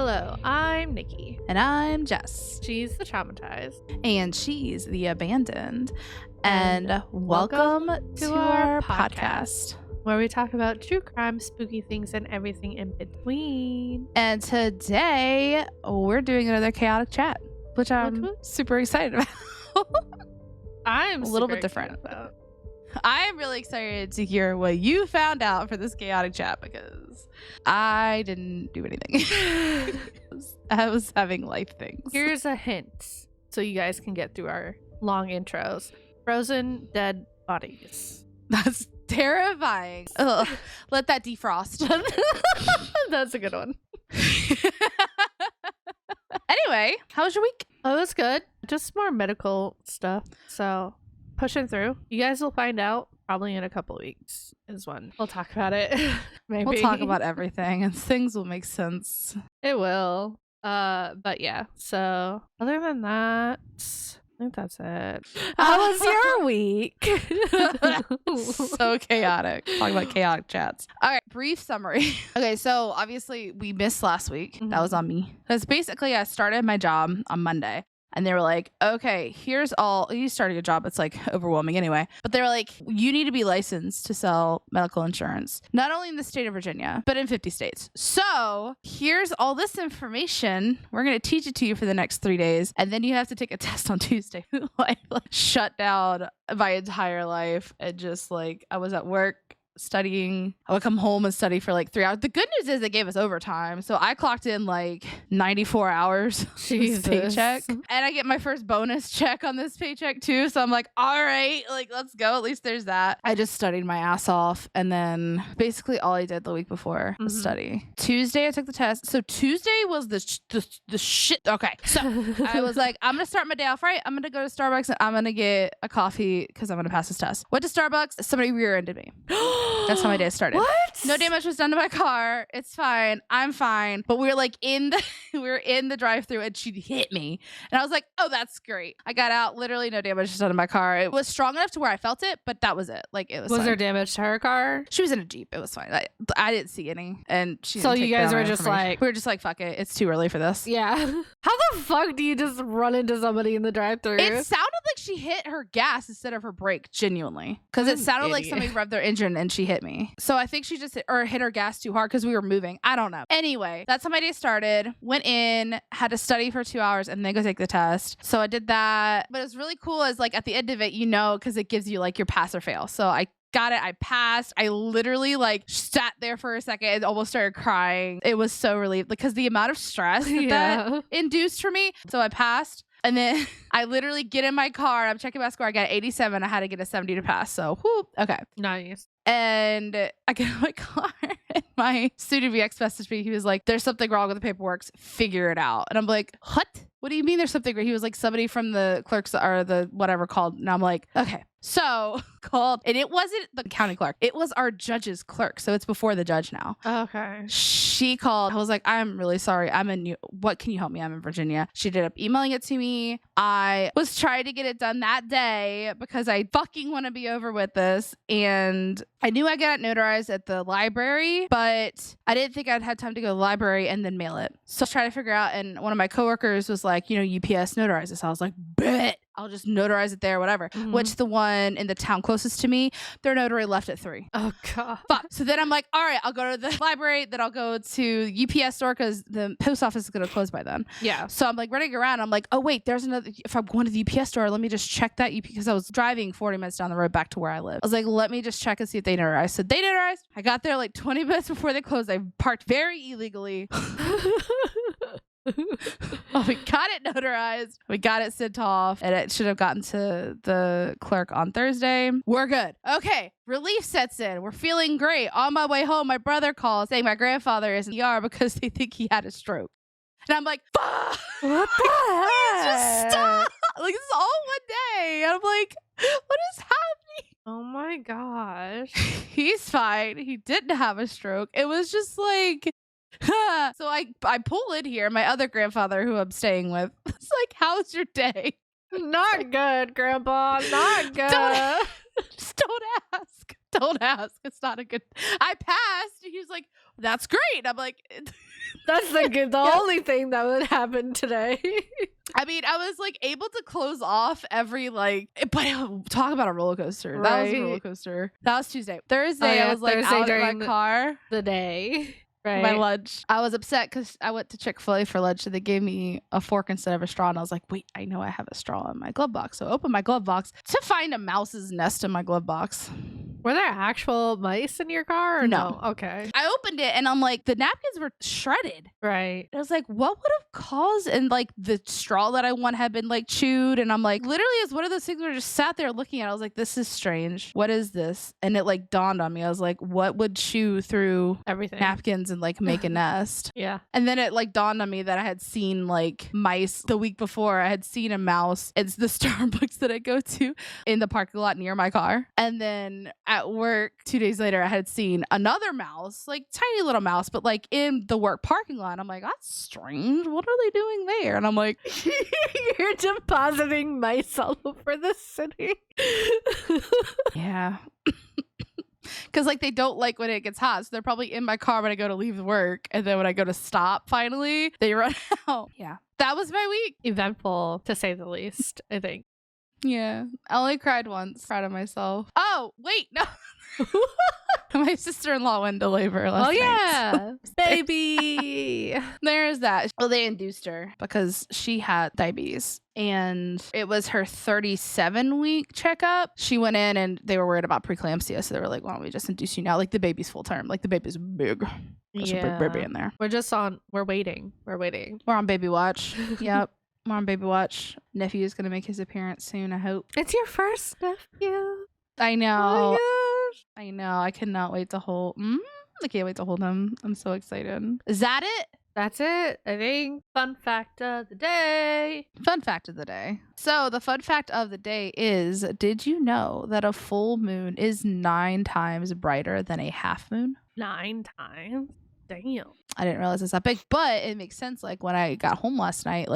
Hello, I'm Nikki. And I'm Jess. She's the traumatized. And she's the abandoned. And welcome to our podcast, where we talk about true crime, spooky things, and everything in between. And today we're doing another chaotic chat, which I'm super excited about. I'm a little bit different. I am really excited to hear what you found out for this chaotic chat because I didn't do anything. I was having life things. Here's a hint so you guys can get through our long intros. Frozen dead bodies. That's terrifying. Ugh. Let that defrost. That's a good one. Anyway, how was your week? Oh, it was good. Just more medical stuff. So pushing through. You guys will find out probably in a couple of weeks is when we'll talk about it. Maybe we'll talk about everything and things will make sense. It will. But yeah. So other than that, I think that's it. How was your week? So chaotic. Talking about chaotic chats. All right, brief summary. Okay, so obviously we missed last week. Mm-hmm. That was on me. Because basically I started my job on Monday. And they were like, okay, here's all, you started a job. It's like overwhelming anyway. But they were like, you need to be licensed to sell medical insurance, not only in the state of Virginia, but in 50 states. So here's all this information. We're going to teach it to you for the next 3 days. And then you have to take a test on Tuesday. I shut down my entire life. And just like, I was at work studying. I would come home and study for like 3 hours. The good news is they gave us overtime. So I clocked in like 94 hours Jesus. Paycheck. And I get my first bonus check on this paycheck too. So I'm like, all right, like let's go. At least there's that. I just studied my ass off. And then basically all I did the week before was study. Tuesday I took the test. So Tuesday was the shit. Okay. So I was like, I'm going to start my day off right. I'm going to go to Starbucks and I'm going to get a coffee because I'm going to pass this test. Went to Starbucks. Somebody rear-ended me. That's how my day started. What? No damage was done to my car. It's fine. I'm fine. But we were like we were in the drive-thru and she hit me. And I was like, oh, that's great. I got out. Literally no damage was done to my car. It was strong enough to where I felt it, but that was it. Like it was Was fine. there damage to her car? She was in a Jeep. It was fine. I didn't see any. And she So you guys were just like, we were just like, fuck it. It's too early for this. Yeah. How the fuck do you just run into somebody in the drive-thru? It sounded like she hit her gas instead of her brake, genuinely. Because it sounded like somebody revved their engine and she hit me. So I think she just hit her gas too hard because we were moving. I don't know. Anyway, that's how my day started. Went in, had to study for 2 hours and then go take the test. So I did that. But it was really cool is like at the end of it, you know, because it gives you like your pass or fail. So I got it. I passed. I literally like sat there for a second and almost started crying. It was so relieved because the amount of stress that induced for me. So I passed. And then I literally get in my car. I'm checking my score. I got 87. I had to get a 70 to pass. So, whoop. Okay. Nice. And I get in my car and my student VX messaged me. He was like, there's something wrong with the paperwork. Figure it out. And I'm like, what? What do you mean there's something wrong? He was like, somebody from the clerks or the whatever called. And I'm like, okay. So called, and it wasn't the county clerk. It was our judge's clerk. So it's before the judge now. Okay. She called. I was like, I'm really sorry. What can you help me? I'm in Virginia. She ended up emailing it to me. I was trying to get it done that day because I fucking want to be over with this. And I knew I got it notarized at the library, but I didn't think I'd had time to go to the library and then mail it. So I was trying to figure out, and one of my coworkers was like, UPS notarize this. I was like, bet. I'll just notarize it there, whatever. Mm-hmm. Which the one in the town closest to me, their notary left at 3. Oh, God. Fuck. So then I'm like, all right, I'll go to the library. Then I'll go to UPS store because the post office is going to close by then. Yeah. So I'm like running around. I'm like, oh, wait, there's another. If I'm going to the UPS store, let me just check that because I was driving 40 minutes down the road back to where I live. I was like, let me just check and see if they notarized. So they notarized. I got there like 20 minutes before they closed. I parked very illegally. Oh, we got it notarized. We got it sent off, and it should have gotten to the clerk on Thursday. We're good. Okay. Relief sets in. We're feeling great. On my way home, my brother calls saying my grandfather is in the ER because they think he had a stroke. And I'm like, fuck. What the heck? Please just stop. Like, this is all one day. And I'm like, what is happening? Oh my gosh. He's fine. He didn't have a stroke. It was just like, so I pull in here. My other grandfather who I'm staying with. It's like, how's your day? Not good, Grandpa. Not good. Just don't ask. Don't ask. It's not a good. I passed. He was like, "That's great." I'm like, That's the only thing that would happen today. I mean, I was like able to close off every but talk about a roller coaster. That was a roller coaster. That was Tuesday. Thursday, I was like Thursday out during in my car. the day. Right. My lunch. I was upset because I went to Chick-fil-A for lunch and they gave me a fork instead of a straw. And I was like, wait, I know I have a straw in my glove box. So I opened my glove box to find a mouse's nest in my glove box. Were there actual mice in your car? Or no. Okay. I opened it and I'm like, the napkins were shredded. Right. I was like, what would have caused? And like the straw that I want had been like chewed. And I'm like, literally, it's one of those things where I just sat there looking at it. I was like, this is strange. What is this? And it like dawned on me. I was like, what would chew through everything napkins and like make a nest? Yeah. And then it like dawned on me that I had seen like mice the week before. I had seen a mouse. It's the Starbucks that I go to in the parking lot near my car. And then at work 2 days later, I had seen another mouse, like tiny little mouse, but like in the work parking lot. I'm like, that's strange. What are they doing there? And I'm like, you're depositing mice all over the city. yeah. Because like they don't like when it gets hot, so they're probably in my car when I go to leave work, and then when I go to stop finally they run out. Yeah, that was my week. Eventful to say the least, I think. Yeah, I only cried once. Proud of myself. Oh wait, no. My sister-in-law went into labor last night. Yeah, so baby. There's that. Well, they induced her because she had diabetes. And it was her 37-week checkup. She went in and they were worried about preeclampsia. So they were like, why don't we just induce you now? Like the baby's full term. Like the baby's big. There's a big baby in there. We're waiting. We're on baby watch. Yep. We're on baby watch. Nephew is going to make his appearance soon, I hope. It's your first nephew. I know. Oh my gosh. I know. I cannot wait to hold. I can't wait to hold him. I'm so excited. Is that it? That's it, I think. Fun fact of the day. Fun fact of the day. So the fun fact of the day is, did you know that a full moon is 9 times brighter than a half moon? 9 times? Damn. I didn't realize it's that big, but it makes sense. Like when I got home last night,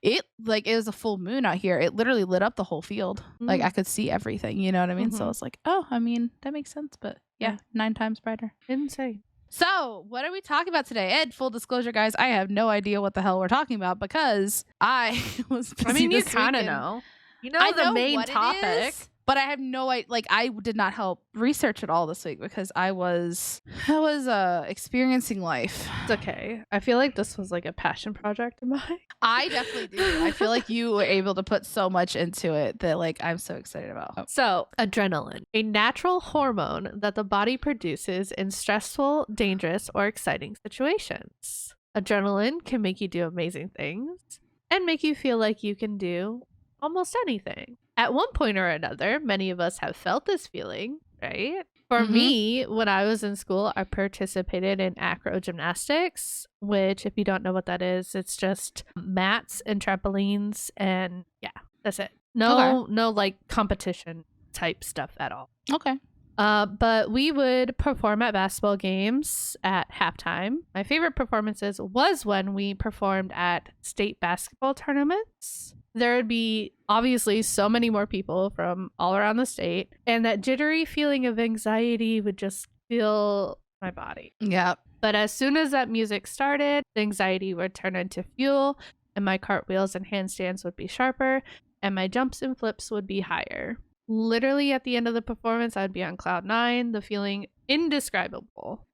it was a full moon out here. It literally lit up the whole field. Like I could see everything, you know what I mean? So I was like, oh, I mean, that makes sense. But yeah, 9 times brighter. Insane. So, what are we talking about today? And full disclosure, guys, I have no idea what the hell we're talking about because I was busy. I mean, you kind of know. You know the main topic. But I have no idea. Like, I did not help research it all this week because I was experiencing life. It's okay. I feel like this was like a passion project of mine. I definitely do. I feel like you were able to put so much into it that like I'm so excited about. So, adrenaline, a natural hormone that the body produces in stressful, dangerous, or exciting situations. Adrenaline can make you do amazing things and make you feel like you can do almost anything. At one point or another, many of us have felt this feeling, right? For me, when I was in school, I participated in acro gymnastics, which, if you don't know what that is, it's just mats and trampolines, and yeah, that's it. No like competition type stuff at all. Okay. But we would perform at basketball games at halftime. My favorite performances was when we performed at state basketball tournaments. There would be obviously so many more people from all around the state, and that jittery feeling of anxiety would just fill my body. Yeah. But as soon as that music started, the anxiety would turn into fuel, and my cartwheels and handstands would be sharper, and my jumps and flips would be higher. Literally at the end of the performance, I would be on cloud 9, the feeling indescribable.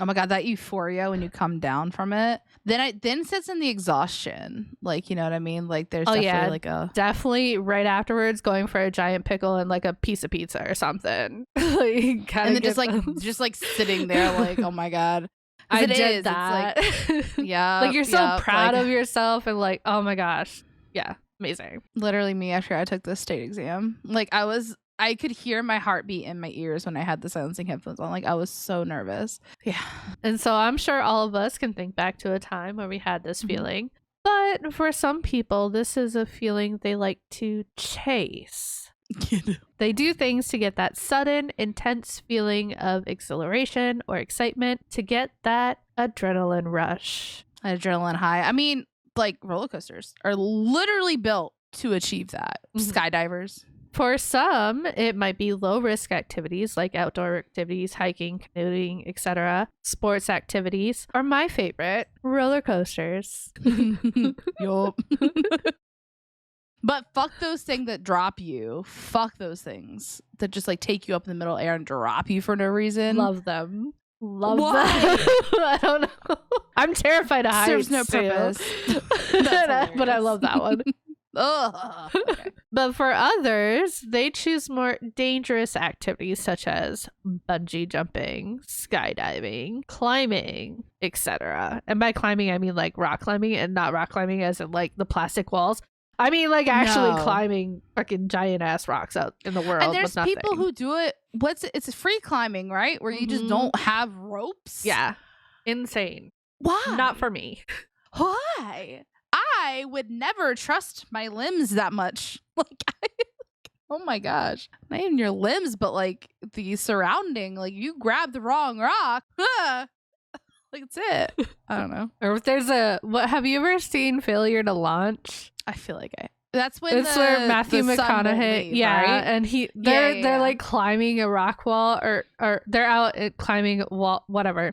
Oh my God, that euphoria when you come down from it. Then sits in the exhaustion. Like, you know what I mean? Like there's definitely right afterwards going for a giant pickle and like a piece of pizza or something. And then just sitting there like, oh my God. I did that. Yeah. Like you're so proud of yourself and like, oh my gosh. Yeah. Amazing. Literally me after I took the state exam. Like I could hear my heartbeat in my ears when I had the silencing headphones on. Like I was so nervous. Yeah. And so I'm sure all of us can think back to a time where we had this feeling. But for some people, this is a feeling they like to chase. They do things to get that sudden, intense feeling of exhilaration or excitement, to get that adrenaline rush. Adrenaline high. I mean, like roller coasters are literally built to achieve that. Skydivers. For some, it might be low risk activities like outdoor activities, hiking, canoeing, etc., sports activities, or my favorite, roller coasters. Yup. But fuck those things that drop you. Fuck those things that just like take you up in the middle air and drop you for no reason. Love them. Love Why? them. I don't know. I'm terrified of heights. Serves no purpose. But I love that one. Ugh. Okay. But for others, they choose more dangerous activities such as bungee jumping, skydiving, climbing, etc. And by climbing, I mean like rock climbing, and not rock climbing as in like the plastic walls. I mean like actually climbing fucking giant ass rocks out in the world. And there's with people nothing. who do it. It's free climbing, right? Where you just don't have ropes. Yeah. Insane. Why? Not for me. Why? I would never trust my limbs that much. Like, oh my gosh. Not even your limbs, but like the surrounding. Like, you grab the wrong rock. Like, that's it. I don't know. Or if there's what have you ever seen Failure to Launch? I feel like that's when It's where Matthew the sun won't McConaughey, leave, yeah, right? and they're Yeah. like climbing a rock wall, or they're out climbing a wall, whatever,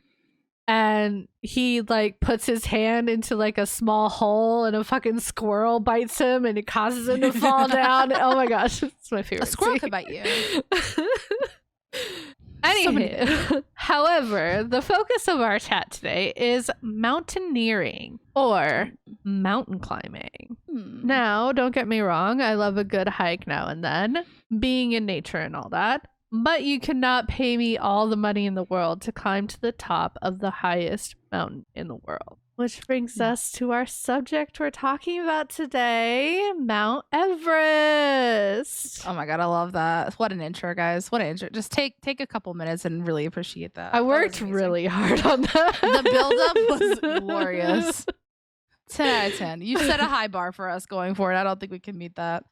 and he like puts his hand into like a small hole, and a fucking squirrel bites him, and it causes him to fall down. Oh my gosh, it's my favorite. A squirrel scene. could bite you. Anywho, however, the focus of our chat today is mountaineering or mountain climbing. Now, don't get me wrong, I love a good hike now and then, being in nature and all that, but you cannot pay me all the money in the world to climb to the top of the highest mountain in the world. Which brings us to our subject we're talking about today, Mount Everest. Oh my god, I love that. What an intro, guys. What an intro. Just take a couple minutes and really appreciate that. I That was worked amazing. really hard on that. The build-up was glorious. 10 out of 10. You set a high bar for us going forward. I don't think we can meet that.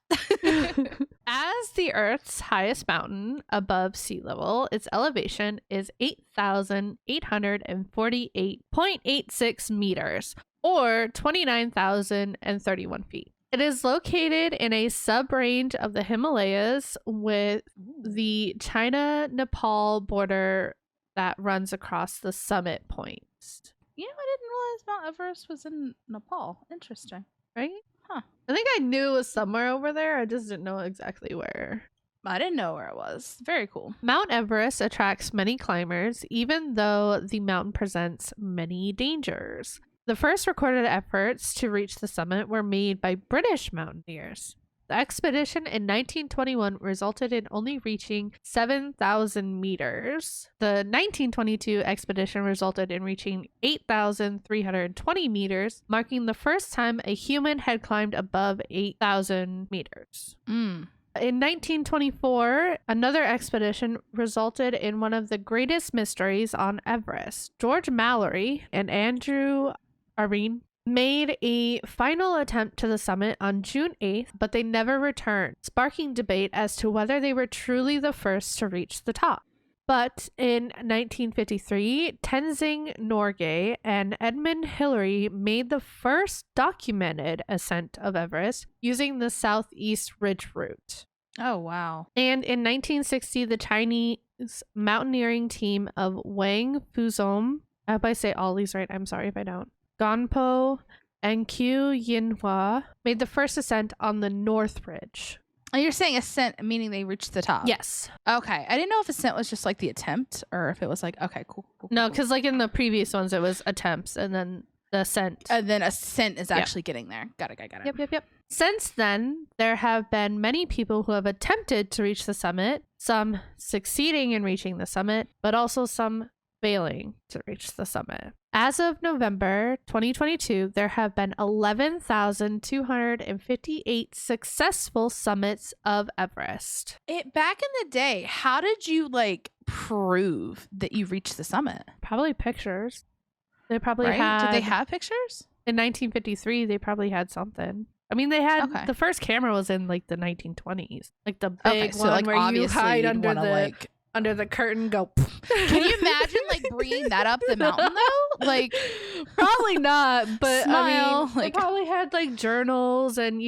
As the Earth's highest mountain above sea level, its elevation is 8,848.86 meters, or 29,031 feet. It is located in a sub-range of the Himalayas with the China-Nepal border that runs across the summit points. You know, I didn't realize Mount Everest was in Nepal. Interesting. Right? Huh. I think I knew it was somewhere over there. I just didn't know exactly where. I didn't know where it was. Very cool. Mount Everest attracts many climbers, even though the mountain presents many dangers. The first recorded efforts to reach the summit were made by British mountaineers. The expedition in 1921 resulted in only reaching 7,000 meters. The 1922 expedition resulted in reaching 8,320 meters, marking the first time a human had climbed above 8,000 meters. In 1924, another expedition resulted in one of the greatest mysteries on Everest. George Mallory and Andrew Arvine made a final attempt to the summit on June 8th, but they never returned, sparking debate as to whether they were truly the first to reach the top. But in 1953, Tenzing Norgay and Edmund Hillary made the first documented ascent of Everest using the Southeast Ridge route. Oh, wow. And in 1960, the Chinese mountaineering team of Wang Fuzhong, I hope I say all these right, I'm sorry if I don't, Ganpo and Qiu Yinhua made the first ascent on the North Ridge. Oh, you're saying ascent, meaning they reached the top? Yes. Okay. I didn't know if ascent was just like the attempt or if it was like, okay, cool. No, because like in the previous ones, it was attempts and then the ascent. And then ascent is actually getting there. Got it. Yep. Since then, there have been many people who have attempted to reach the summit, some succeeding in reaching the summit, but also some failing to reach the summit. As of November 2022, there have been 11,258 successful summits of Everest. Back in the day, how did you like prove that you reached the summit? Probably pictures. They probably Right? had. Did they have pictures? In 1953, they probably had something. I mean, they had the first camera was in like the 1920s, like the big one like, where you hide you'd under wanna, the like, under the curtain, go. Can you imagine like bringing that up the mountain though? Like, probably not, but smile, I mean, like- they probably had like journals and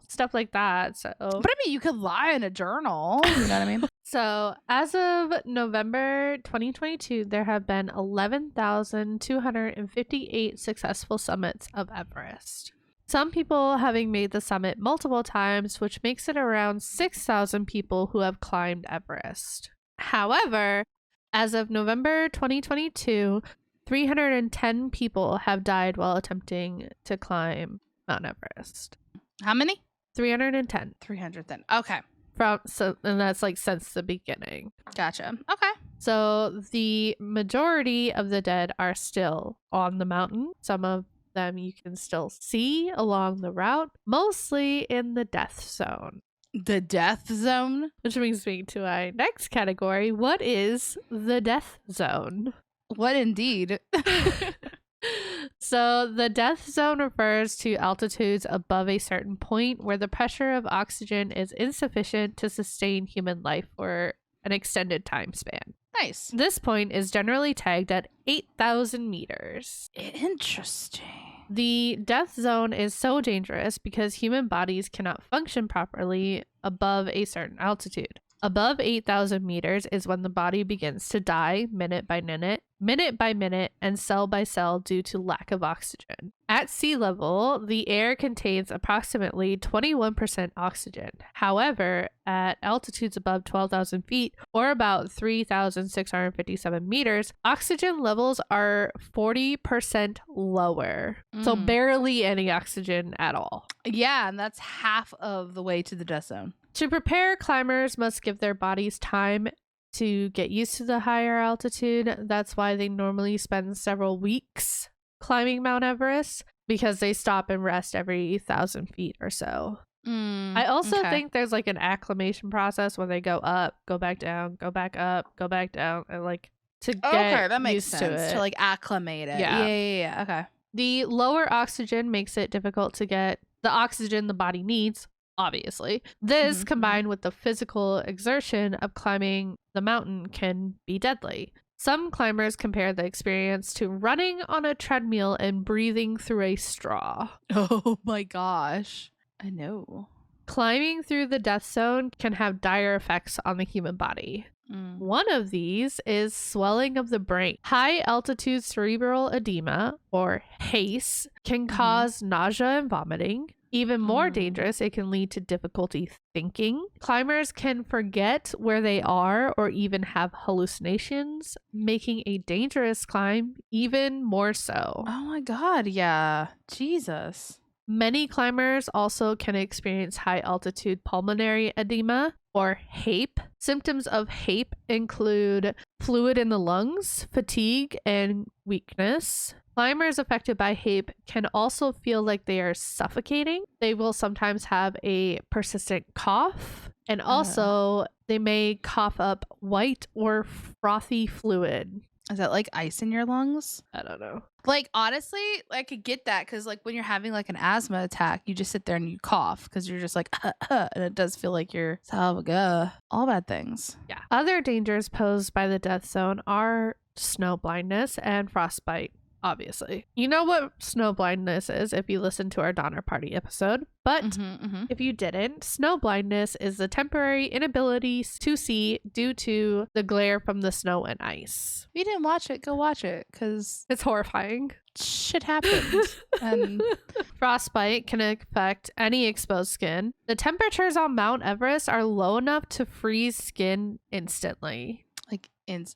stuff like that. So, but I mean, you could lie in a journal. You know what I mean? So, as of November 2022, there have been 11,258 successful summits of Everest. Some people having made the summit multiple times, which makes it around 6,000 people who have climbed Everest. However, as of November 2022, 310 people have died while attempting to climb Mount Everest. How many? 310. 300 then. Okay. And that's like since the beginning. Gotcha. Okay. So the majority of the dead are still on the mountain. Some of them you can still see along the route, mostly in the death zone. The death zone? Which brings me to our next category. What is the death zone? What indeed? So the death zone refers to altitudes above a certain point where the pressure of oxygen is insufficient to sustain human life for an extended time span. Nice. This point is generally tagged at 8,000 meters. Interesting. The death zone is so dangerous because human bodies cannot function properly above a certain altitude. Above 8,000 meters is when the body begins to die minute by minute, and cell by cell due to lack of oxygen. At sea level, the air contains approximately 21% oxygen. However, at altitudes above 12,000 feet, or about 3,657 meters, oxygen levels are 40% lower. So barely any oxygen at all. Yeah, and that's half of the way to the death zone. To prepare, climbers must give their bodies time to get used to the higher altitude. That's why they normally spend several weeks climbing Mount Everest, because they stop and rest every 1,000 feet or so. I also think there's like an acclimation process where they go up, go back down, go back up, go back down, and like to get that makes used sense. to it. To like acclimate it. Yeah. Yeah. Okay. The lower oxygen makes it difficult to get the oxygen the body needs, obviously. This, combined with the physical exertion of climbing the mountain, can be deadly. Some climbers compare the experience to running on a treadmill and breathing through a straw. Oh my gosh. I know. Climbing through the death zone can have dire effects on the human body. One of these is swelling of the brain. High altitude cerebral edema, or HACE, can cause nausea and vomiting. Even more dangerous, it can lead to difficulty thinking. Climbers can forget where they are or even have hallucinations, making a dangerous climb even more so. Oh my god, yeah. Jesus. Many climbers also can experience high altitude pulmonary edema, or HAPE. Symptoms of HAPE include fluid in the lungs, fatigue, and weakness. Climbers affected by HAPE can also feel like they are suffocating. They will sometimes have a persistent cough, and also they may cough up white or frothy fluid. Is that like ice in your lungs? I don't know. Like, honestly, I could get that because, like, when you're having like an asthma attack, you just sit there and you cough because you're just like, and it does feel like you're all bad things. Yeah. Other dangers posed by the death zone are snow blindness and frostbite. Obviously, you know what snow blindness is if you listen to our Donner Party episode, but if you didn't, snow blindness is the temporary inability to see due to the glare from the snow and ice. If you didn't watch it, go watch it because it's horrifying. Shit happens. And frostbite can affect any exposed skin. The temperatures on Mount Everest are low enough to freeze skin instantly. Like,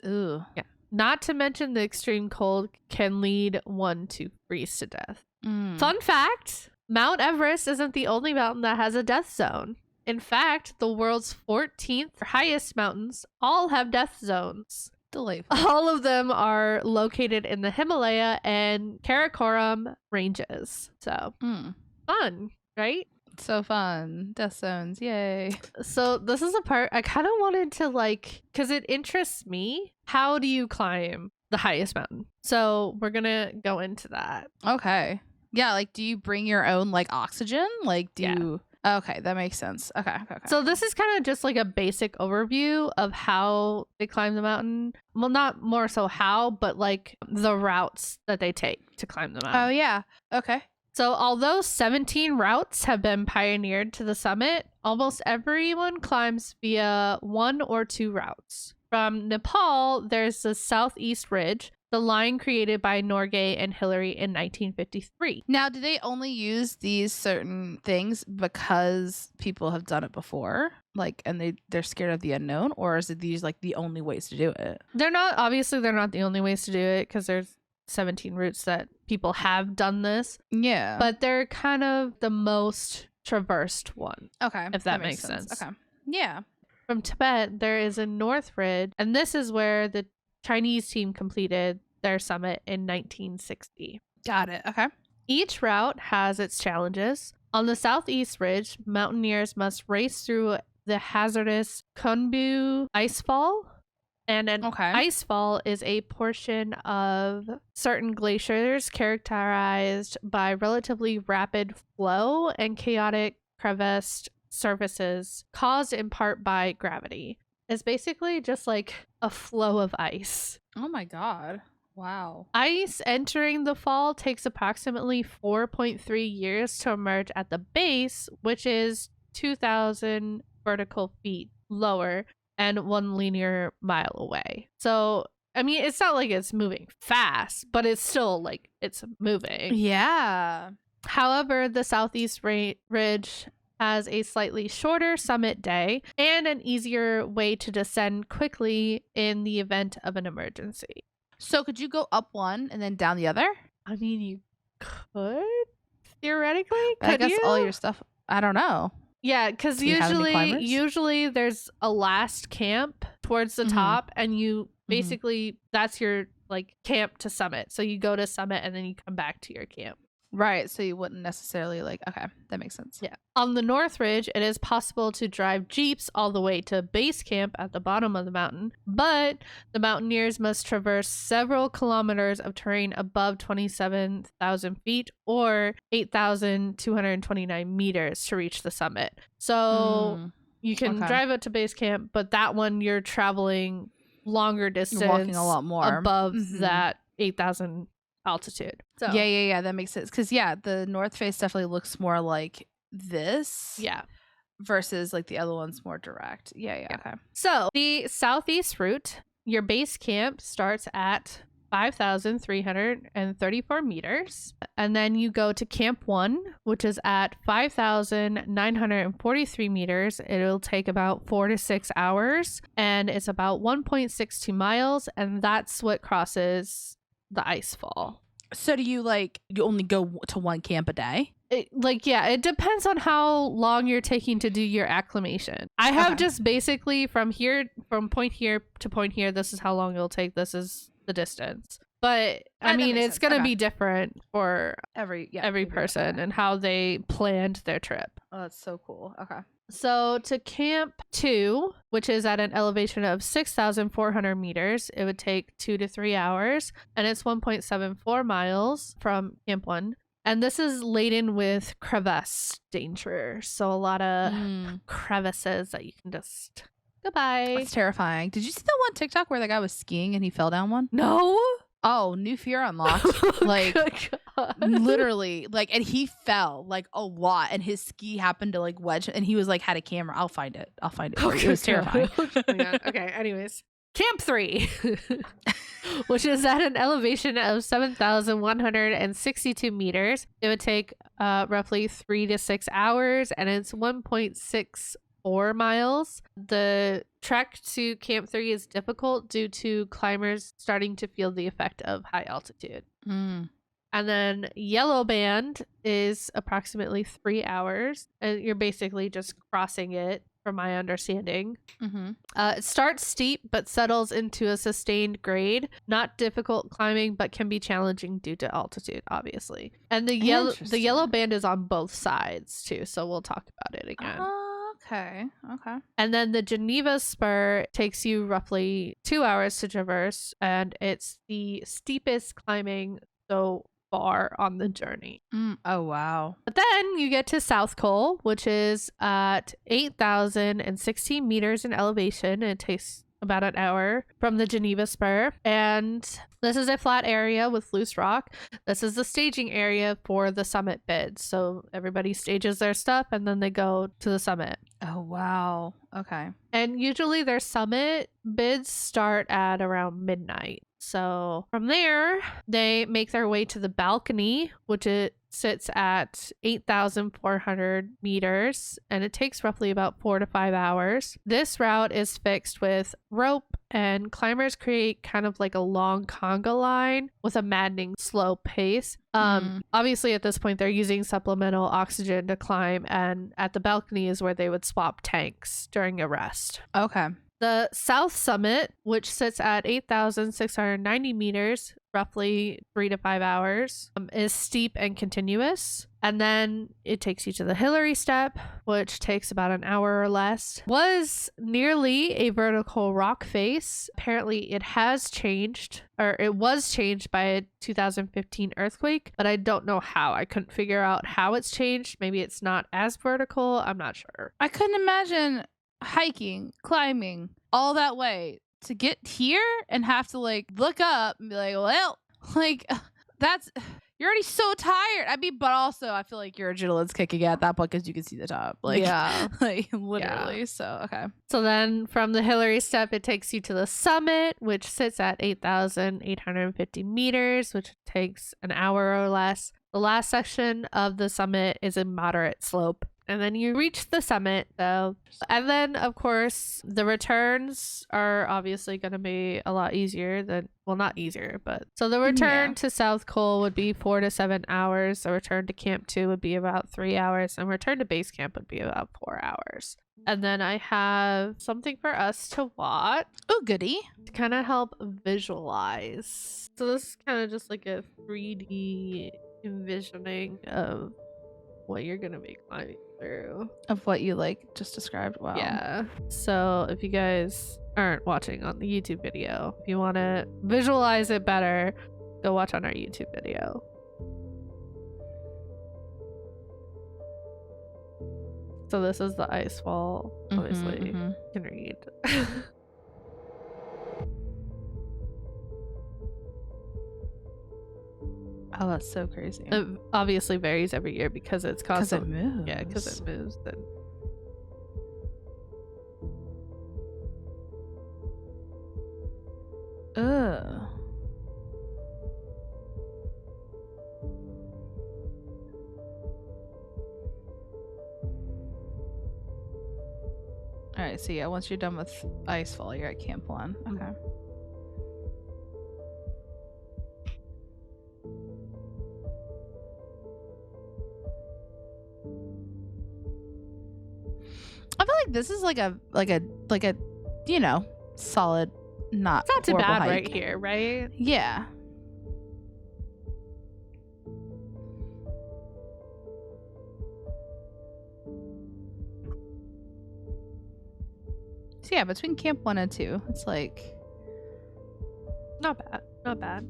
ooh. Yeah. Not to mention the extreme cold can lead one to freeze to death. Fun fact, Mount Everest isn't the only mountain that has a death zone. In fact, the world's 14th highest mountains all have death zones. Delightful. All of them are located in the Himalaya and Karakoram ranges. So, fun, right? So fun. Death zones. Yay. So this is a part I kind of wanted to because it interests me. How do you climb the highest mountain? So we're going to go into that. Okay. Yeah. Like, do you bring your own like oxygen? Like, do you? Okay, that makes sense. Okay. So this is kind of just like a basic overview of how they climb the mountain. Well, not more so how, but like the routes that they take to climb the mountain. Oh, yeah. Okay. So although 17 routes have been pioneered to the summit, almost everyone climbs via one or two routes. From Nepal, there's the Southeast Ridge, the line created by Norgay and Hillary in 1953. Now, do they only use these certain things because people have done it before? Like, and they're scared of the unknown? Or is it these like the only ways to do it? They're not the only ways to do it, because there's 17 routes that people have done this. Yeah. But they're kind of the most traversed one. Okay. If that makes sense. Okay. Yeah. From Tibet, there is a North Ridge, and this is where the Chinese team completed their summit in 1960. Got it. Okay. Each route has its challenges. On the Southeast Ridge, mountaineers must race through the hazardous Khonbu icefall. And an icefall is a portion of certain glaciers characterized by relatively rapid flow and chaotic crevassed surfaces caused in part by gravity. It's basically just like a flow of ice. Oh my God. Wow. Ice entering the fall takes approximately 4.3 years to emerge at the base, which is 2,000 vertical feet lower and 1 linear mile away. So, I mean, it's not like it's moving fast, but it's still like it's moving. Yeah. However, the Southeast Ridge has a slightly shorter summit day and an easier way to descend quickly in the event of an emergency. So could you go up one and then down the other? I mean, you could, theoretically. I guess all your stuff, I don't know. Yeah, because usually there's a last camp towards the top, and you basically, that's your like camp to summit. So you go to summit and then you come back to your camp. Right, so you wouldn't necessarily like, okay, that makes sense. Yeah. On the North Ridge, it is possible to drive jeeps all the way to base camp at the bottom of the mountain, but the mountaineers must traverse several kilometers of terrain above 27,000 feet or 8,229 meters to reach the summit. So you can drive up to base camp, but that one you're traveling longer distance. You're walking a lot more above that 8,000 altitude. So yeah, that makes sense. Because the North Face definitely looks more like this. Yeah. Versus like the other one's more direct. Yeah. Okay. So the Southeast route, your base camp starts at 5,334 meters, and then you go to Camp 1, which is at 5,943 meters. It'll take about 4 to 6 hours, and it's about 1.62 miles, and that's what crosses the ice fall. So do you only go to one camp a day? It depends on how long you're taking to do your acclimation. I have just basically from point here to point here, this is how long it'll take, this is the distance. But I mean, it's going to be different for every person and how they planned their trip. Oh, that's so cool. Okay. So to Camp 2, which is at an elevation of 6,400 meters, it would take 2 to 3 hours, and it's 1.74 miles from Camp 1. And this is laden with crevasse danger. So a lot of crevices that you can just goodbye. That's terrifying. Did you see that one TikTok where the guy was skiing and he fell down one? No. Oh, new fear unlocked. Literally, and he fell a lot, and his ski happened to wedge, and he was had a camera. I'll find it. It was terrifying. Okay, anyways. Camp 3, which is at an elevation of 7,162 meters. It would take roughly 3 to 6 hours, and it's 1.64 miles. The trek to Camp 3 is difficult due to climbers starting to feel the effect of high altitude. And then Yellow Band is approximately 3 hours, and you're basically just crossing it, from my understanding. It starts steep but settles into a sustained grade. Not difficult climbing, but can be challenging due to altitude, obviously. And the Yellow Band is on both sides too, so we'll talk about it again. Okay. And then the Geneva Spur takes you roughly 2 hours to traverse, and it's the steepest climbing. So far on the journey. Oh, wow. But then you get to South Col, which is at 8,016 meters in elevation. And it takes about an hour from the Geneva Spur. And this is a flat area with loose rock. This is the staging area for the summit bids. So everybody stages their stuff and then they go to the summit. Oh, wow. Okay. And usually their summit bids start at around midnight. So from there, they make their way to the balcony, which it sits at 8,400 meters, and it takes roughly about 4 to 5 hours. This route is fixed with rope, and climbers create kind of like a long conga line with a maddening slow pace. Obviously at this point they're using supplemental oxygen to climb, and at the balcony is where they would swap tanks during a rest. Okay. The south summit, which sits at 8,690 meters, roughly 3 to 5 hours, is steep and continuous. And then it takes you to the Hillary Step, which takes about an hour or less. Was nearly a vertical rock face. Apparently it has changed, or it was changed by a 2015 earthquake, but I don't know how. I couldn't figure out how it's changed. Maybe it's not as vertical. I'm not sure. I couldn't imagine hiking, climbing all that way to get here and have to like look up and be like, well, like that's, you're already so tired. I mean, but also I feel like your adrenaline's kicking at that point because you can see the top. Like, yeah, like literally. Yeah. So, okay. So then from the Hillary Step, it takes you to the summit, which sits at 8,850 meters, which takes an hour or less. The last section of the summit is a moderate slope. And then you reach the summit, though. And then, of course, the returns are obviously going to be a lot easier than, well, not easier, but. So the return to South Col would be 4 to 7 hours. The return to Camp 2 would be about 3 hours. And return to base camp would be about 4 hours. And then I have something for us to watch. Oh, goody. To kind of help visualize. So this is kind of just like a 3D envisioning of what you're going to be climbing through. Of what you like just described. Wow. Yeah. So if you guys aren't watching on the YouTube video, if you want to visualize it better, go watch on our YouTube video. So this is the ice wall. Obviously, you can read. Oh, that's so crazy. It obviously varies every year because it's constant. Because it moves. Yeah, because it moves. Then. Ugh. All right, so yeah, once you're done with Icefall, you're at Camp 1. Okay. I feel like this is like a you know, solid, not it's not too bad hike. right here, right? Yeah. So yeah, between Camp 1 and 2, it's like not bad. Not bad.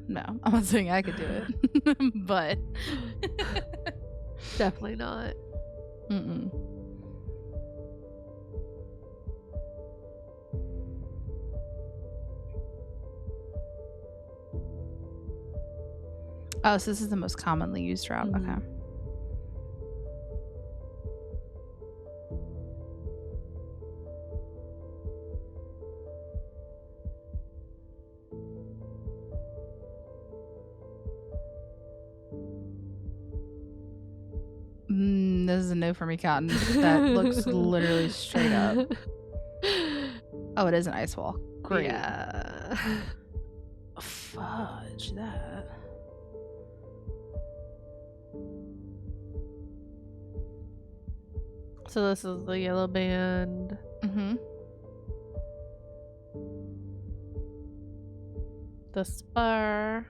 No, I'm not saying I could do it, but definitely not. Oh, so this is the most commonly used route. Okay. This is a no for me, Cotton. That looks literally straight up. Oh, it is an ice wall. Great. Yeah. Fudge that. So this is the yellow band. The spur.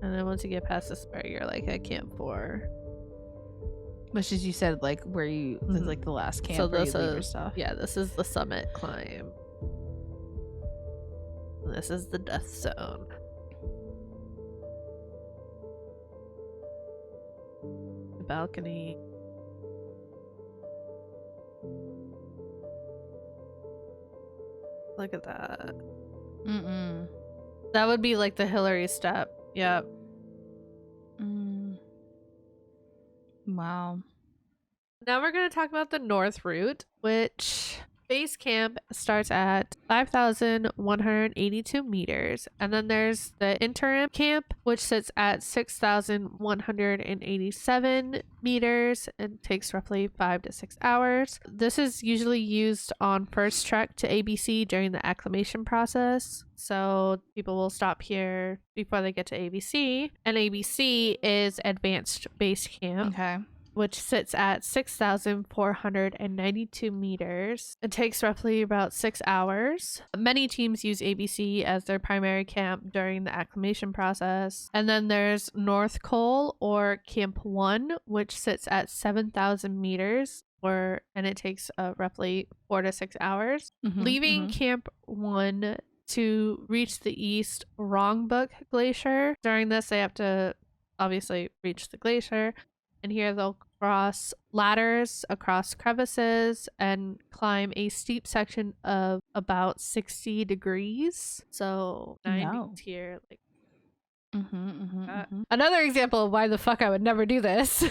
And then once you get past the spur, you're like at Camp 4. Which is, you said, like, where you, like, the last camp so where this you leave is, your stuff. Yeah, this is the summit climb. And this is the death zone. balcony. Look at that. That would be like the Hillary step. Yep. Wow. Now we're going to talk about the North Route, which base camp starts at 5,182 meters. And then there's the interim camp, which sits at 6,187 meters and takes roughly 5 to 6 hours. This is usually used on first trek to ABC during the acclimation process. So people will stop here before they get to ABC. And ABC is Advanced Base Camp. Okay. Which sits at 6,492 meters. It takes roughly about 6 hours. Many teams use ABC as their primary camp during the acclimation process. And then there's North Col or Camp 1, which sits at 7,000 meters. And it takes roughly 4 to 6 hours. Leaving Camp 1 to reach the East Rongbuk Glacier. During this, they have to obviously reach the glacier. And here they'll cross ladders across crevices and climb a steep section of about 60 degrees. So 90 here, like another example of why the fuck I would never do this.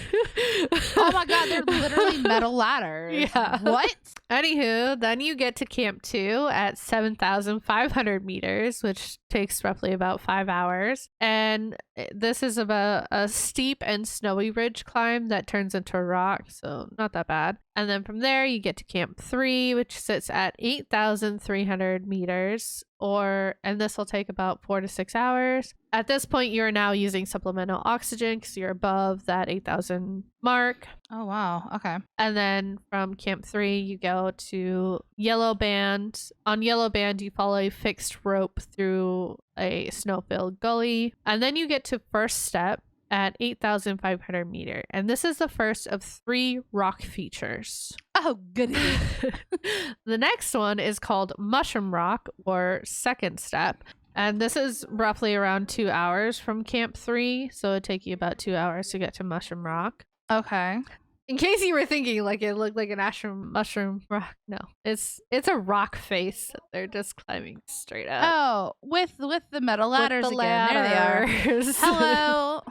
Oh my god, they're literally metal ladders. Yeah. What? Anywho, then you get to Camp 2 at 7,500 meters, which takes roughly about 5 hours. And this is about a steep and snowy ridge climb that turns into rock, so not that bad. And then from there, you get to Camp 3, which sits at 8,300 meters, and this will take about 4 to 6 hours. At this point, you're now using supplemental oxygen because you're above that 8,000 mark. Oh, wow. Okay. And then from Camp 3, you go to Yellow Band. On Yellow Band, you follow a fixed rope through a snow-filled gully. And then you get to First Step at 8,500 meters. And this is the first of 3 rock features. Oh, goody. The next one is called Mushroom Rock or Second Step. And this is roughly around 2 hours from Camp 3. So it'd take you about 2 hours to get to Mushroom Rock. Okay. In case you were thinking like it looked like an mushroom rock, no, it's a rock face that they're just climbing straight up. Oh, with the metal ladders With the again. There they are. ladders. Hello.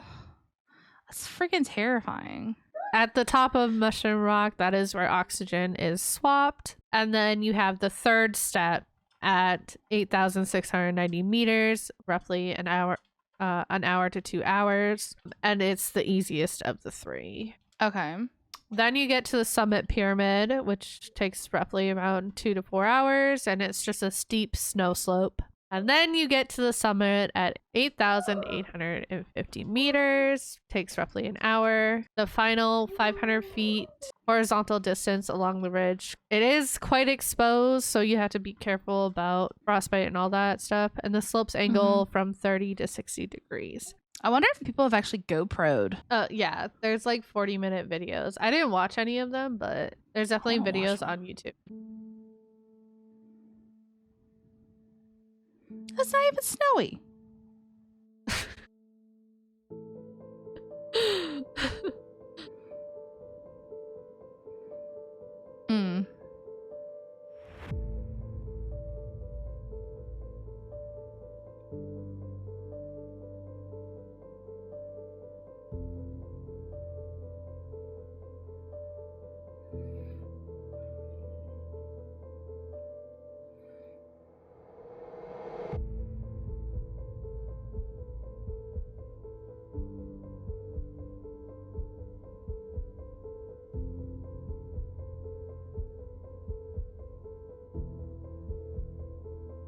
That's freaking terrifying. At the top of Mushroom Rock, that is where oxygen is swapped, and then you have the third step at 8,690 meters, roughly an hour to 2 hours, and it's the easiest of the 3. Okay. Then you get to the summit pyramid, which takes roughly around 2 to 4 hours, and it's just a steep snow slope. And then you get to the summit at 8,850 meters, takes roughly an hour. The final 500 feet horizontal distance along the ridge. It is quite exposed, so you have to be careful about frostbite and all that stuff. And the slopes angle from 30 to 60 degrees. I wonder if people have actually GoPro'd. Yeah, there's like 40-minute videos. I didn't watch any of them, but there's definitely videos on YouTube. It's not even snowy.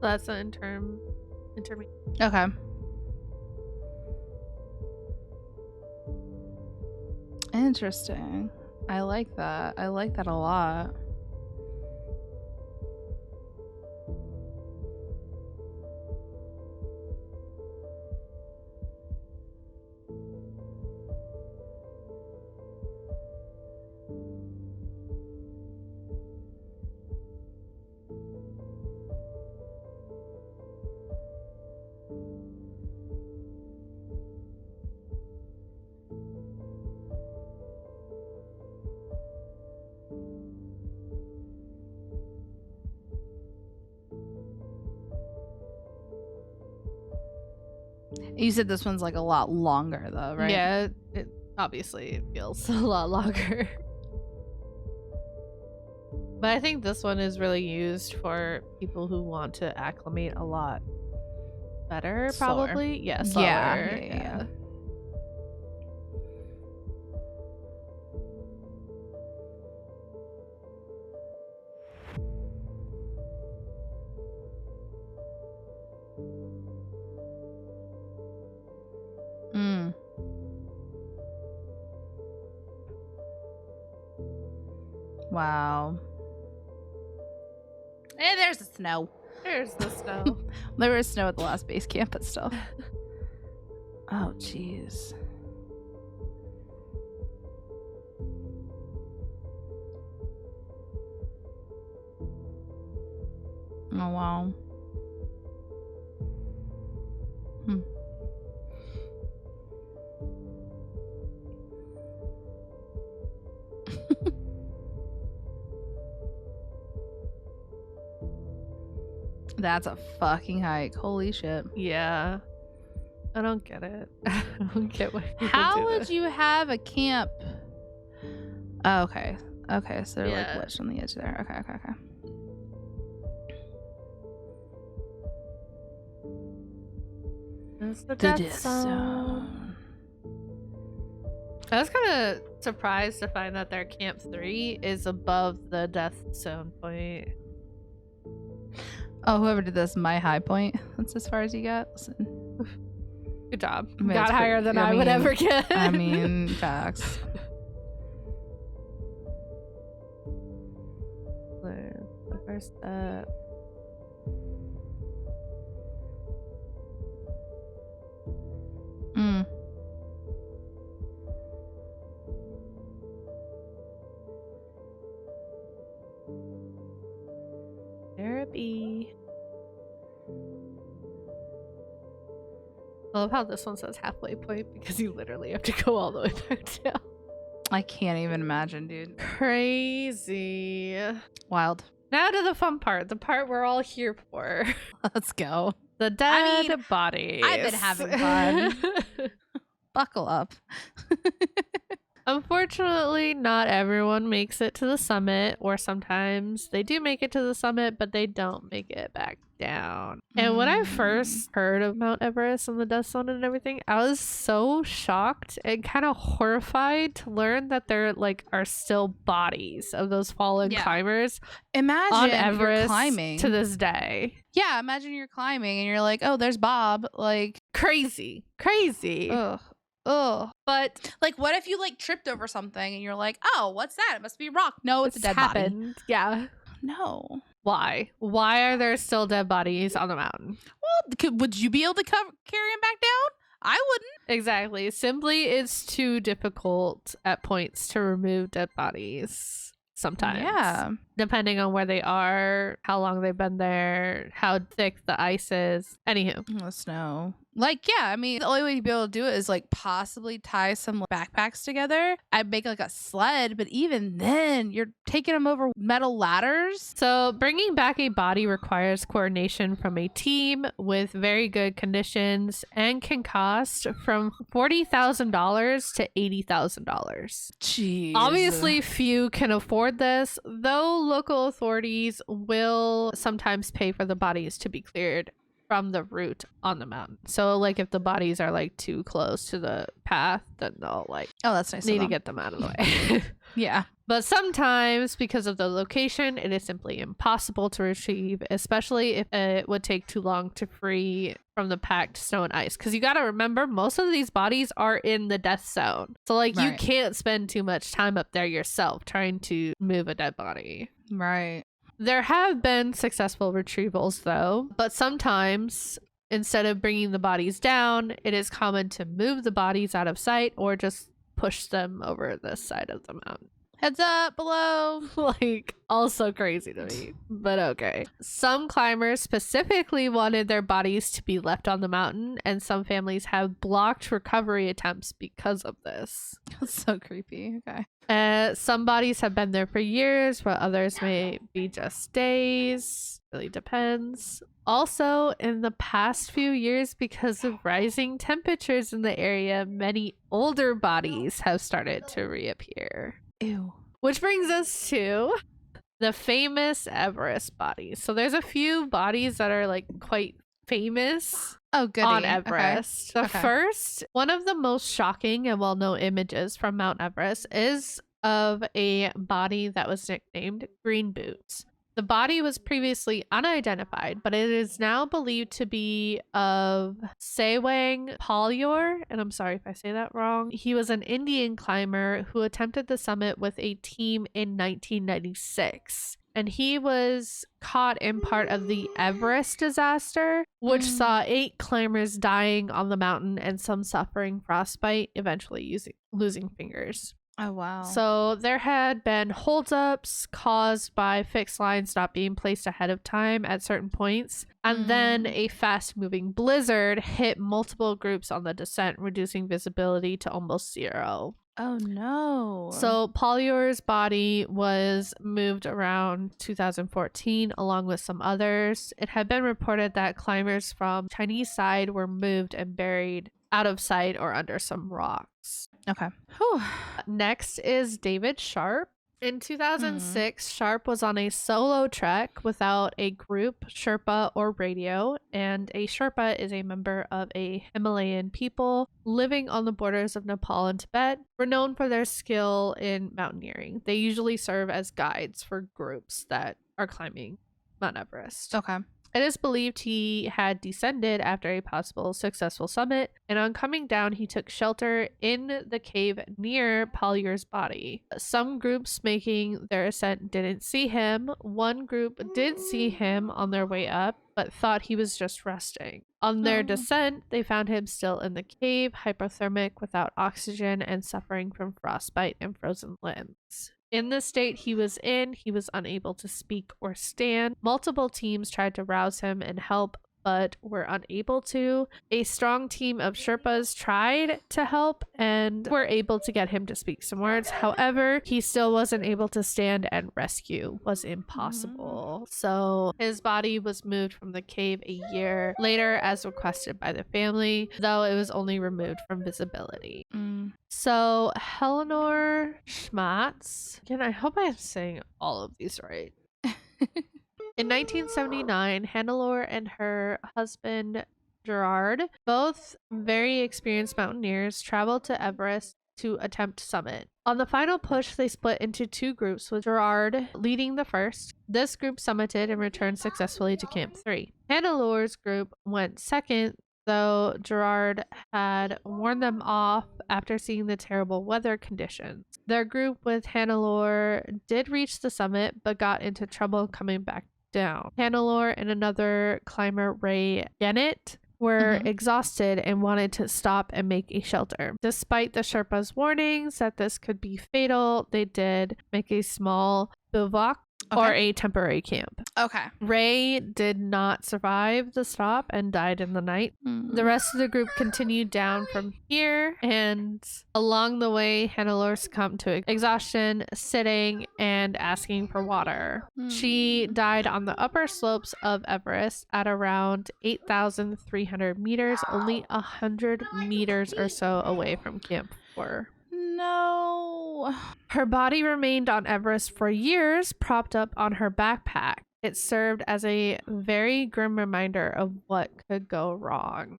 That's the intermediate. Okay. Interesting. I like that. I like that a lot. You said this one's like a lot longer though, right? Yeah, it obviously feels a lot longer. But I think this one is really used for people who want to acclimate a lot better, Slower. probably. Yeah, slower. Yeah. Mm. Wow. Hey, there's the snow. There's the snow. There was snow at the last base camp, but still. Oh, jeez. Oh, wow. That's a fucking hike. Holy shit. Yeah. I don't get it. I don't get why people How do would this. you have a camp? Oh, okay. Okay, so they're Yeah. like wedged on the edge there. Okay. It's the The death death zone. zone. I was kind of surprised to find that their camp 3 is above the death zone point. Oh, whoever did this, my high point. That's as far as you got. Listen, Good job. I mean, Got it's higher pretty- than I I would mean- ever get. I mean, facts. Where's the first step? Mm. Therapy. I love how this one says halfway point because you literally have to go all the way back down. I can't even imagine, dude. Crazy. Wild. Now to the fun part, the part we're all here for. Let's go. The dead mean, bodies. I've been having fun. Buckle up. Unfortunately, not everyone makes it to the summit, or sometimes they do make it to the summit, but they don't make it back down. And when I first heard of Mount Everest and the death zone and everything, I was so shocked and kind of horrified to learn that there are still bodies of those fallen Yeah. climbers Imagine on you're Everest climbing to this day. Yeah, imagine you're climbing and you're like, oh, there's Bob. Like, Crazy. ugh. But Like, what if you tripped over something and you're like, oh, what's that? It must be a rock. No, it's a dead body. happened. Yeah. No. Why? Why are there still dead bodies on the mountain? Well, would you be able to carry him back down? I wouldn't. Exactly. Simply, it's too difficult at points to remove dead bodies sometimes. Yeah. Depending on where they are, how long they've been there, how thick the ice is. Anywho. The snow. Yeah, I mean, the only way to be able to do it is possibly tie some backpacks together. I'd make a sled, but even then, you're taking them over metal ladders. So, bringing back a body requires coordination from a team with very good conditions and can cost from $40,000 to $80,000. Jeez. Obviously, few can afford this, though local authorities will sometimes pay for the bodies to be cleared from the route on the mountain. So, if the bodies are too close to the path, then they'll oh, that's nice. need of to them. get them out of the way. Yeah. But sometimes, because of the location, it is simply impossible to retrieve, especially if it would take too long to free from the packed snow and ice. Because you got to remember, most of these bodies are in the death zone. So, you Right. can't spend too much time up there yourself trying to move a dead body. Right. There have been successful retrievals, though, but sometimes instead of bringing the bodies down, it is common to move the bodies out of sight or just push them over the side of the mountain. Heads up below. Like, also crazy to me, but okay. Some climbers specifically wanted their bodies to be left on the mountain, and some families have blocked recovery attempts because of this. That's so creepy. Okay. Some bodies have been there for years, but others may be just days. Really depends. Also, in the past few years, because of rising temperatures in the area, many older bodies have started to reappear. Ew. Which brings us to the famous Everest bodies. So there's a few bodies that are like quite famous Oh, goody. on Everest. Okay. The first, one of the most shocking and well-known images from Mount Everest is of a body that was nicknamed Green Boots. The body was previously unidentified, but it is now believed to be of Sewang Palyor, and I'm sorry if I say that wrong. He was an Indian climber who attempted the summit with a team in 1996. And he was caught in part of the Everest disaster, which saw 8 climbers dying on the mountain and some suffering frostbite, eventually losing fingers. Oh, wow. So there had been holdups caused by fixed lines not being placed ahead of time at certain points. And then a fast-moving blizzard hit multiple groups on the descent, reducing visibility to almost 0. Oh, no. So Polyor's body was moved around 2014 along with some others. It had been reported that climbers from Chinese side were moved and buried out of sight or under some rocks. Okay. Whew. Next is David Sharp. In 2006, Sharp was on a solo trek without a group, Sherpa, or radio, and a Sherpa is a member of a Himalayan people living on the borders of Nepal and Tibet, renowned for their skill in mountaineering. They usually serve as guides for groups that are climbing Mount Everest. Okay. It is believed he had descended after a possible successful summit, and on coming down, he took shelter in the cave near Polyor's body. Some groups making their ascent didn't see him. One group did see him on their way up, but thought he was just resting. On their descent, they found him still in the cave, hypothermic, without oxygen, and suffering from frostbite and frozen limbs. In the state he was in, he was unable to speak or stand. Multiple teams tried to rouse him and help, but were unable to. A strong team of Sherpas tried to help and were able to get him to speak some words. However, he still wasn't able to stand, and rescue was impossible. So his body was moved from the cave a year later as requested by the family, though it was only removed from visibility. So Eleanor Schmatz, again, I hope I'm saying all of these right. In 1979, Hannelore and her husband Gerard, both very experienced mountaineers, traveled to Everest to attempt summit. On the final push, they split into 2 groups, with Gerard leading the first. This group summited and returned successfully to Camp 3. Hannelore's group went second, though Gerard had warned them off after seeing the terrible weather conditions. Their group with Hannelore did reach the summit, but got into trouble coming back down. Hannelore and another climber, Ray Gennett, were exhausted and wanted to stop and make a shelter. Despite the Sherpa's warnings that this could be fatal, they did make a small bivouac or a temporary camp. Okay. Ray did not survive the stop and died in the night. The rest of the group continued down from here, and along the way, Hannelore succumbed to exhaustion, sitting, and asking for water. She died on the upper slopes of Everest at around 8,300 meters, only 100 meters or so away from Camp 4. No. Her body remained on Everest for years, propped up on her backpack. It served as a very grim reminder of what could go wrong.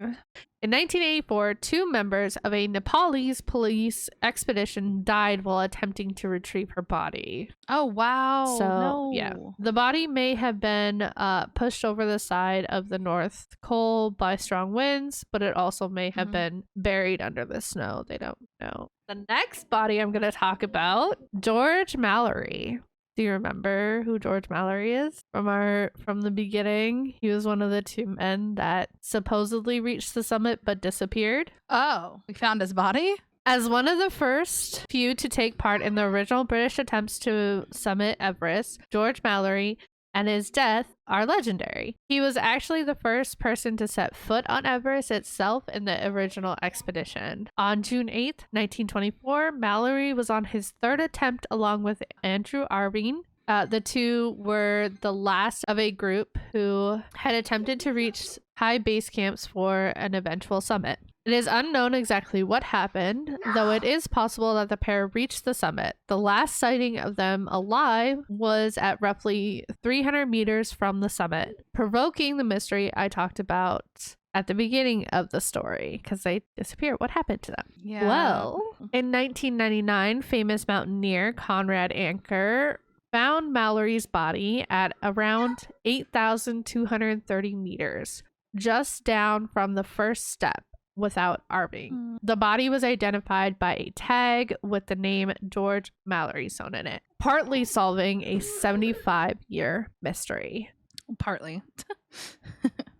In 1984, 2 members of a Nepalese police expedition died while attempting to retrieve her body. Oh, wow. So, yeah. The body may have been pushed over the side of the North Col by strong winds, but it also may have been buried under the snow. They don't know. The next body I'm going to talk about, George Mallory. Do you remember who George Mallory is from the beginning? He was one of the 2 men that supposedly reached the summit but disappeared. Oh, we found his body? As one of the first few to take part in the original British attempts to summit Everest, George Mallory and his death are legendary. He was actually the first person to set foot on Everest itself in the original expedition. On June 8th, 1924, Mallory was on his third attempt along with Andrew Irvine. The two were the last of a group who had attempted to reach high base camps for an eventual summit. It is unknown exactly what happened, though it is possible that the pair reached the summit. The last sighting of them alive was at roughly 300 meters from the summit, provoking the mystery I talked about at the beginning of the story, because they disappeared. What happened to them? Yeah. Well, in 1999, famous mountaineer Conrad Anker found Mallory's body at around 8,230 meters, just down from the first step without Irving. The body was identified by a tag with the name George Mallory sewn in it, partly solving a 75-year mystery. Partly.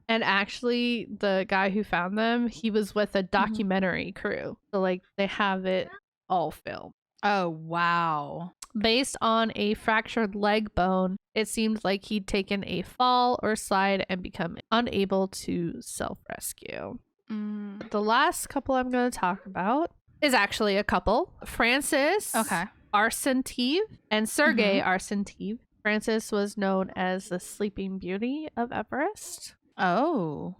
And actually, the guy who found them, he was with a documentary crew. So, like, they have it all filmed. Oh, wow. Based on a fractured leg bone, it seemed like he'd taken a fall or slide and become unable to self-rescue. The last couple I'm going to talk about is actually a couple. Francis Arsentive and Sergei Arsentive. Francis was known as the Sleeping Beauty of Everest. Oh,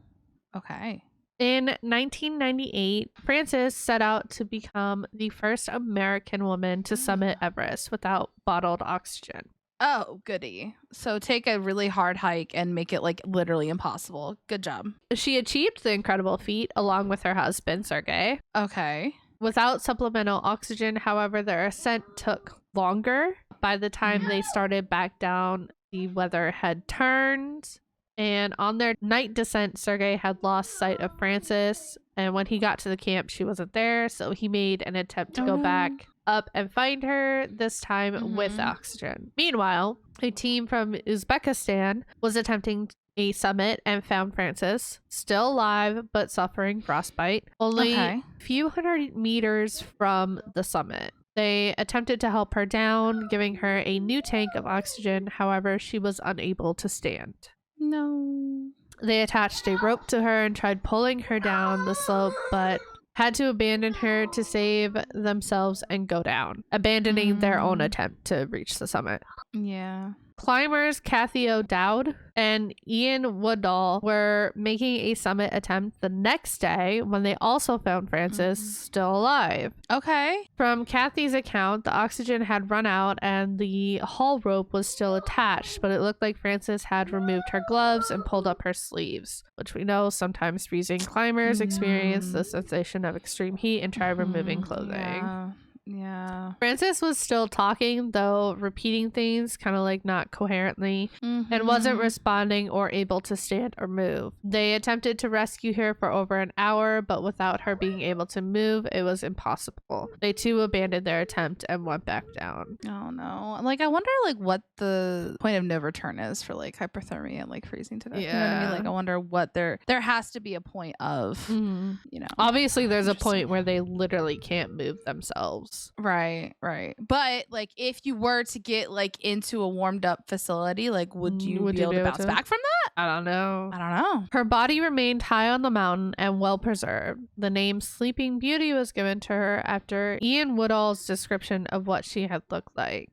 okay. In 1998, Frances set out to become the first American woman to summit Everest without bottled oxygen. Oh, goody. So take a really hard hike and make it like literally impossible. Good job. She achieved the incredible feat along with her husband, Sergei. Okay. Without supplemental oxygen, however, their ascent took longer. By the time they started back down, the weather had turned. And on their night descent, Sergei had lost sight of Frances. And when he got to the camp, she wasn't there. So he made an attempt to go back up and find her, this time with oxygen. Meanwhile, a team from Uzbekistan was attempting a summit and found Frances, still alive but suffering frostbite, only a few hundred meters from the summit. They attempted to help her down, giving her a new tank of oxygen. However, she was unable to stand. No. They attached a rope to her and tried pulling her down the slope, but had to abandon her to save themselves and go down, abandoning their own attempt to reach the summit. Yeah. Climbers Kathy O'Dowd and Ian Woodall were making a summit attempt the next day when they also found Frances still alive. Okay. From Kathy's account, the oxygen had run out and the haul rope was still attached, but it looked like Frances had removed her gloves and pulled up her sleeves, which we know sometimes freezing climbers experience the sensation of extreme heat and try removing clothing. Yeah. Frances was still talking, though repeating things kind of like not coherently, and wasn't responding or able to stand or move. They attempted to rescue her for over an hour, but without her being able to move, it was impossible. They too abandoned their attempt and went back down. Oh no. Like I wonder like what the point of no return is for like hypothermia and like freezing to death. Yeah. You know what I mean? Like I wonder what there has to be a point of, you know. Obviously there's a point where they literally can't move themselves. Right. But like if you were to get like into a warmed up facility, like would you be able to bounce back from that? I don't know. Her Her body remained high on the mountain and well preserved. The name Sleeping Beauty was given to her after Ian Woodall's description of what she had looked like.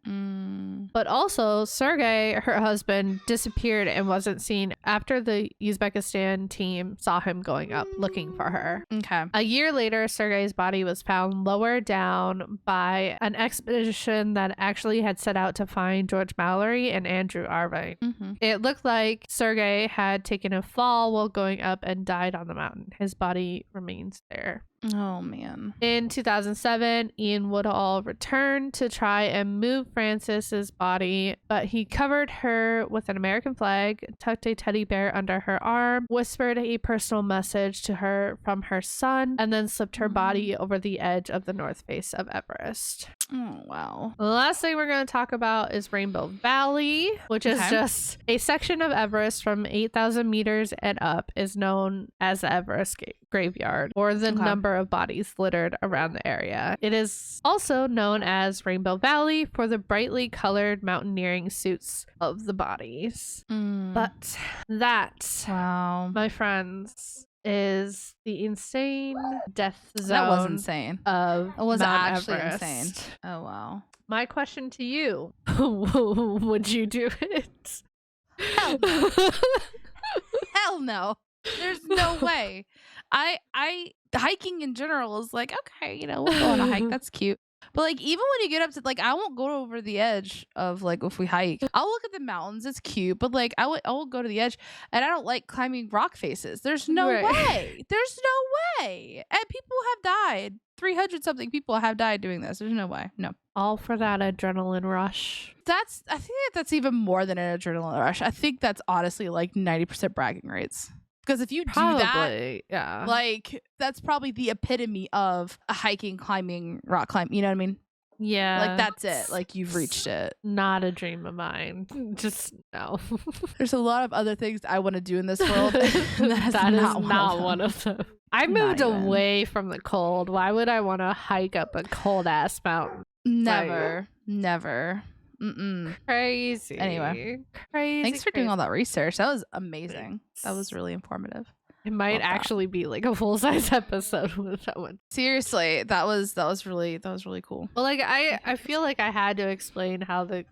But also, Sergei, her husband, disappeared and wasn't seen after the Uzbekistan team saw him going up looking for her. Okay. A year later, Sergei's body was found lower down by an expedition that actually had set out to find George Mallory and Andrew Irvine. It looked like Sergei had taken a fall while going up and died on the mountain. His body remains there. Oh man. In 2007, Ian Woodall returned to try and move Frances's body, but he covered her with an American flag, tucked a teddy bear under her arm, whispered a personal message to her from her son, and then slipped her body over the edge of the north face of Everest. Oh, wow. The last thing we're going to talk about is Rainbow Valley, which is just a section of Everest from 8,000 meters and up is known as the Everest graveyard, or the number of bodies littered around the area. It is also known as Rainbow Valley for the brightly colored mountaineering suits of the bodies. But that, wow, my friends, is the insane death zone. That was insane. Of it was Mount actually Everest. insane. Oh, wow. My question to you, would you do it? Hell no. Hell no. There's no way. Hiking in general is like, okay, we'll go on a hike. That's cute. But like, even when you get up to, like, I won't go over the edge of, like, if we hike, I'll look at the mountains. It's cute. But like, I will go to the edge, and I don't like climbing rock faces. There's no way. There's no way. And people have died. 300 something people have died doing this. There's no way. No. All for that adrenaline rush. I think that's even more than an adrenaline rush. I think that's honestly like 90% bragging rights. Because if you do that, yeah, like, that's probably the epitome of a hiking, climbing, rock climb. You know what I mean? Yeah. Like, that's it. Like, you've reached it. Not a dream of mine. Just no. There's a lot of other things I want to do in this world. that is not one of them. I moved away from the cold. Why would I want to hike up a cold ass mountain? Never. Crazy. Anyway, thanks for doing all that research. That was amazing. That was really informative. It might actually be like a full size episode with that one. Seriously, that was really cool. Well, like I feel like I had to explain how the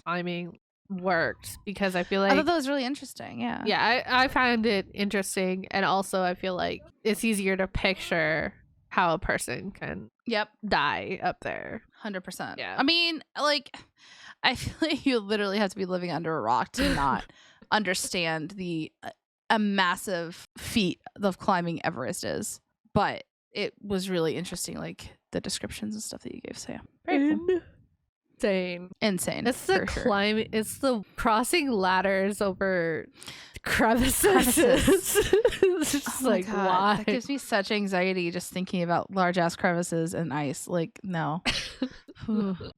climbing worked, because I feel like I thought that was really interesting. Yeah, I found it interesting, and also I feel like it's easier to picture how a person can die up there. 100%. Yeah. I mean, like, I feel like you literally have to be living under a rock to not understand a massive feat of climbing Everest is. But it was really interesting, like the descriptions and stuff that you gave. So yeah, very cool. Insane. It's the climbing. It's the crossing ladders over crevices. It's just like, why? That gives me such anxiety just thinking about large ass crevices and ice. Like, no.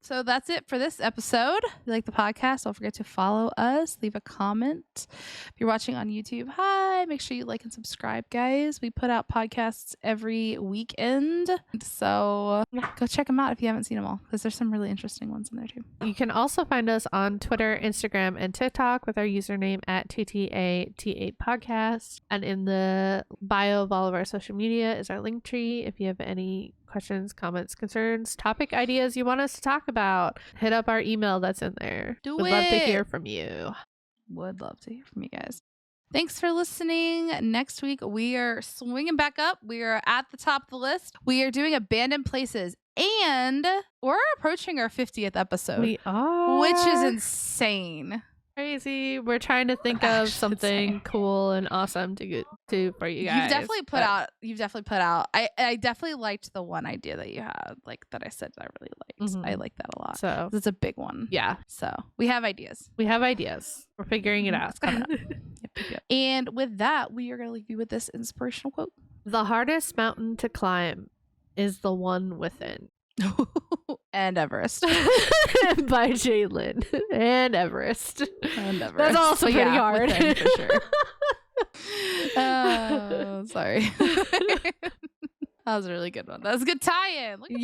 So that's it for this episode. If you like the podcast, don't forget to follow us, leave a comment. If you're watching on YouTube, hi, make sure you like and subscribe, guys. We put out podcasts every weekend, so go check them out if you haven't seen them all, because there's some really interesting ones in there too. You can also find us on Twitter, Instagram, and TikTok with our username at TTAT8 podcast, and in the bio of all of our social media is our link tree. If you have any questions, comments, concerns, topic ideas you want us to talk about, hit up our email that's in there. We'd love to hear from you. Would love to hear from you guys. Thanks for listening. Next week, we are swinging back up. We are at the top of the list. We are doing abandoned places, and we're approaching our 50th episode. We are. Which is insane. Crazy. We're trying to think of something cool and awesome to get to for you guys. You've definitely put out. I definitely liked the one idea that you had, like, that I said that I really liked. I like that a lot. So it's a big one. Yeah. So we have ideas. We're figuring it out. It's coming up. Yep. And with that, we are going to leave you with this inspirational quote. The hardest mountain to climb is the one within. And Everest. By Jalen. And Everest. That's also pretty hard. For sure. Oh, sorry. That was a really good one. That was a good tie-in. Look at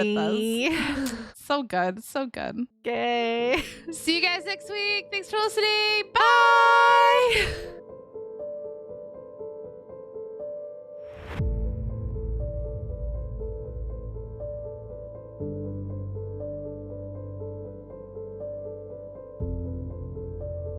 me. At this. So good. So good. Okay. See you guys next week. Thanks for listening. Bye.